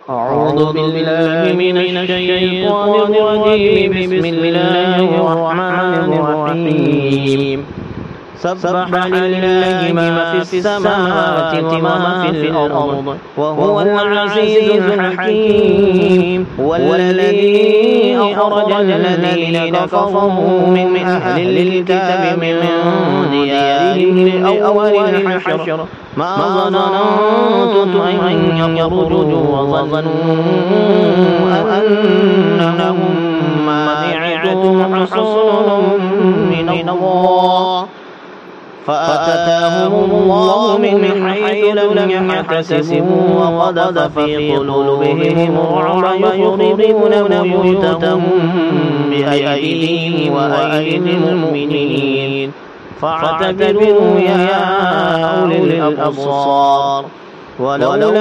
أعوذ بالله من الشيطان الرجيم. بسم الله الرحمن الرحيم. سبح لله ما في السماوات وما في الأرض وهو العزيز الحكيم. والذي أخرج الذين كفروا من أهل الكتاب من ديارهم لأول الحشر ما ظننتم أن يخرجوا وظنوا أنهم مانعتهم حصون من الله فأتاهم الله من حيث لم يحتسبوا وقذف في قلوبهم الرعب يخربون بيوتهم بأيديهم وأيدي المؤمنين فاعتبروا يا أولي الأبصار. ولولا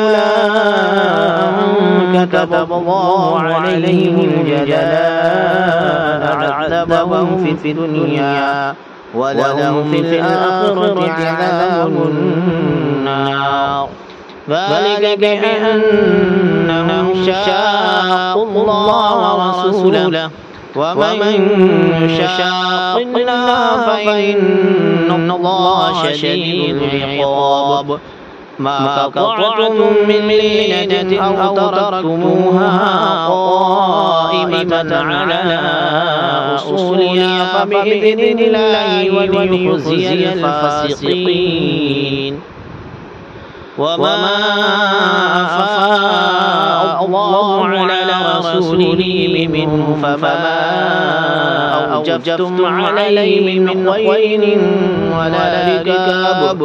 أن كتب الله عليهم الجلاء عذبهم في الدنيا ولهم في الآخرة عذاب النار. ذلك بأنهم شاقوا الله ورسوله ومن يشاق الله فإن الله شديد العقاب. ما قطعتم من لينة أو تركتموها قائمة على أصولها فبإذن الله وليخزي الفاسقين. وما أفاء الله على رسوله منه فما أوجفتم عليه من خيل ولا ركاب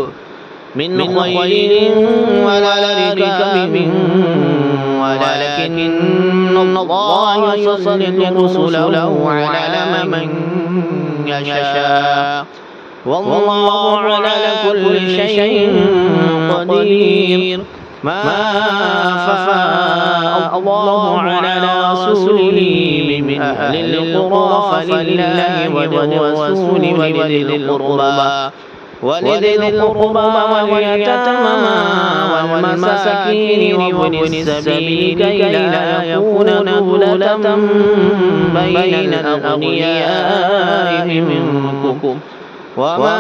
ولكن الله يسلط رسله على من يشاء والله على كل شيء قدير. ما أفاء الله على رسوله من أهل القرى فلله وللرسول ولذي القربى واليتامى والمساكين وابن السبيل كي لا يكون دولة بين الأغنياء منكم. وما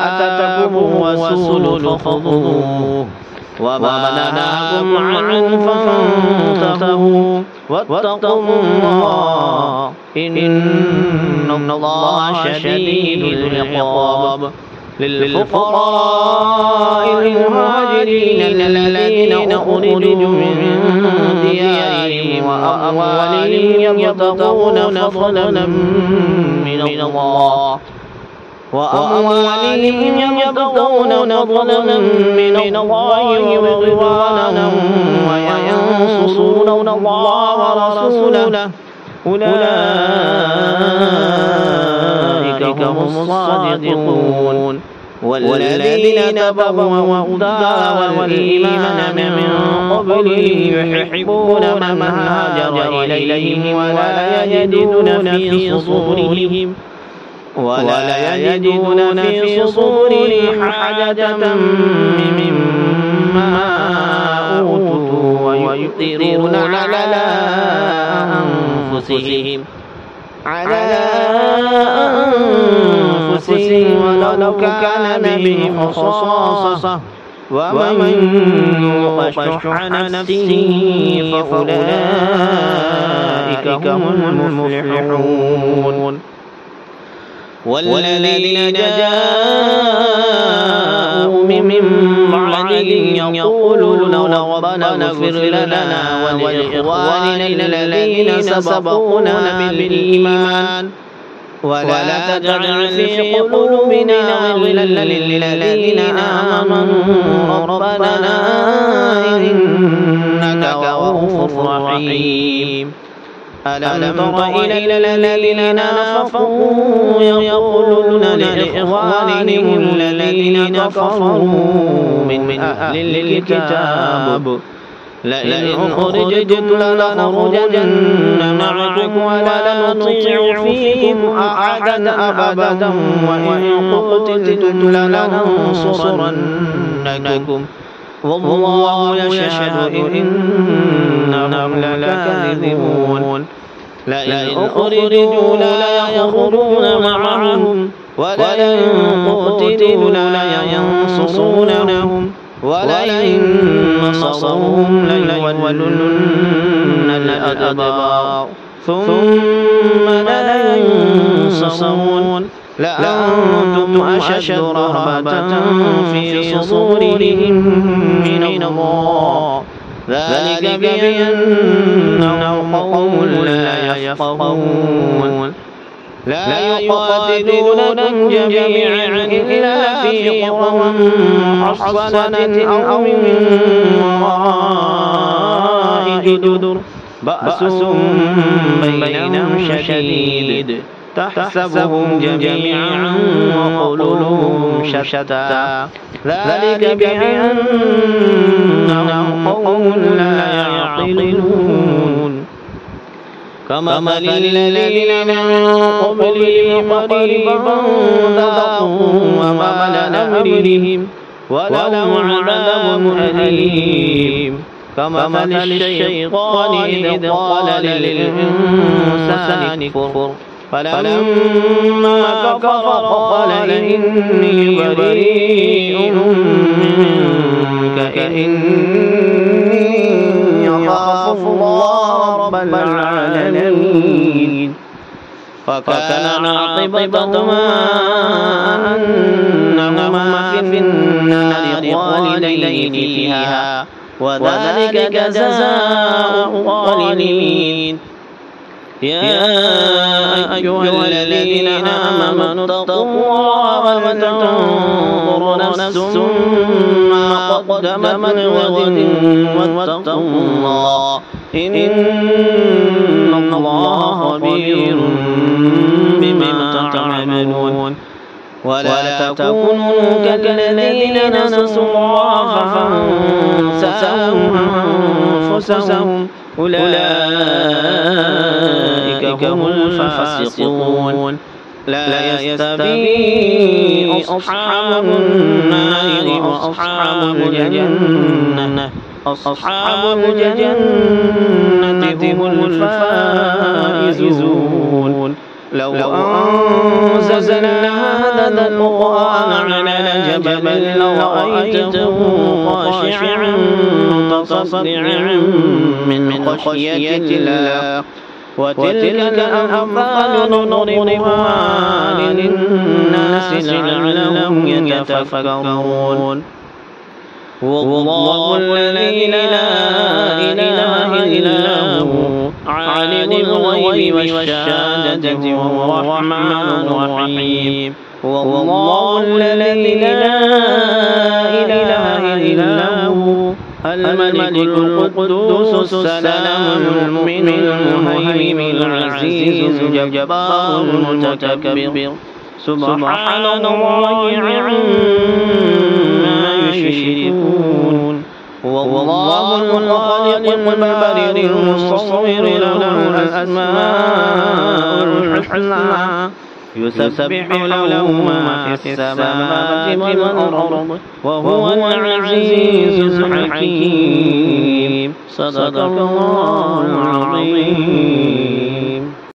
آتاكم الرسول فخذوه وما نهاكم عنه فانتهوا واتقوا الله إن الله شديد العقاب. للفقراء المهاجرين الذين أخرجوا من ديارهم وأموالهم يبتغون فضلا من الله ورضوانا وينصرون الله ورسوله أولئك هم الصادقون. والذين تبوأوا الدار والإيمان من قبلهم يحبون من هاجر إليهم ولا يجدون في صدورهم حاجة مما أوتوا ويؤثرون على أنفسهم ولو كان بهم خصاصة ومن يوق شح نفسه فأولئك هم المفلحون. والذين جاءوا من بعدهم يقولون ربنا اغفر لنا ولإخواننا الذين سبقونا بالإيمان ولا تجعل في قلوبنا غلا للذين آمنوا ربنا إنك رؤوف رحيم. ألم تر إلى الذين نفقوا يقولون لإخوانهم الذين كفروا من أهل الكتاب لئن أخرجتم لنخرجن معكم ولا نطيع فيكم أحدا أبدا وإن قتلتم لننصرنكم والله يشهد إنهم لكاذبون لئن أخرجوا لا يخرجون معهم ولئن قتلوا لا ينصرونهم ولئن نصروهم ليولن الأدبار ثم لا ينصرون لأنتم أشد رهبة في صدورهم من الله ذلك بأنهم قوم لا يفقهون لا يقاتلونكم جميعا إلا في قرى محصنة أو من وراء جدر بأس بينهم شديد تحسبهم جميعا وقلوبهم شتى ذلك بأنهم قوم لا يعقلون كمثل الذين من قبلهم قريبا ذاقوا وبال أمرهم ولهم عذاب أليم كمثل الشيطان إذ قال للإنسان اكفر فلما كفر قال إني بريء منك إني أخاف الله رب العالمين فكان عاقبتهما أنهما في النار خالدين فيها وذلك جزاء الظالمين يا أيها الذين آمنوا اتقوا الله ولتنظر نفس ما قدمت لغد واتقوا الله إن الله خبير بما تعملون ولا تكونوا كالذين نسوا الله فأنساهم أنفسهم أولئك هم الفاسقون لا يستوي أصحاب النار وأصحاب الجنة أصحاب الجنة هم الفائزون لو أنزلنا هذا القرآن على جبل لرأيته خاشعا متصدعا من خشية الله وتلك الأمثال نضربها للناس لعلهم يتفكرون والله الذي لا إله إلا هو عالم الغيب والشهادة وهو الرحمن الرحيم والله الذي لا إله إلا هو الملك القدوس السلام المؤمن المهيمن العزيز الجبار المتكبر سبحان الله عما يشركون والله الخالق البارئ المصور له الأسماء الحسنى يسبح له ما في السماوات والأرض وهو العزيز الحكيم صدق الله العظيم.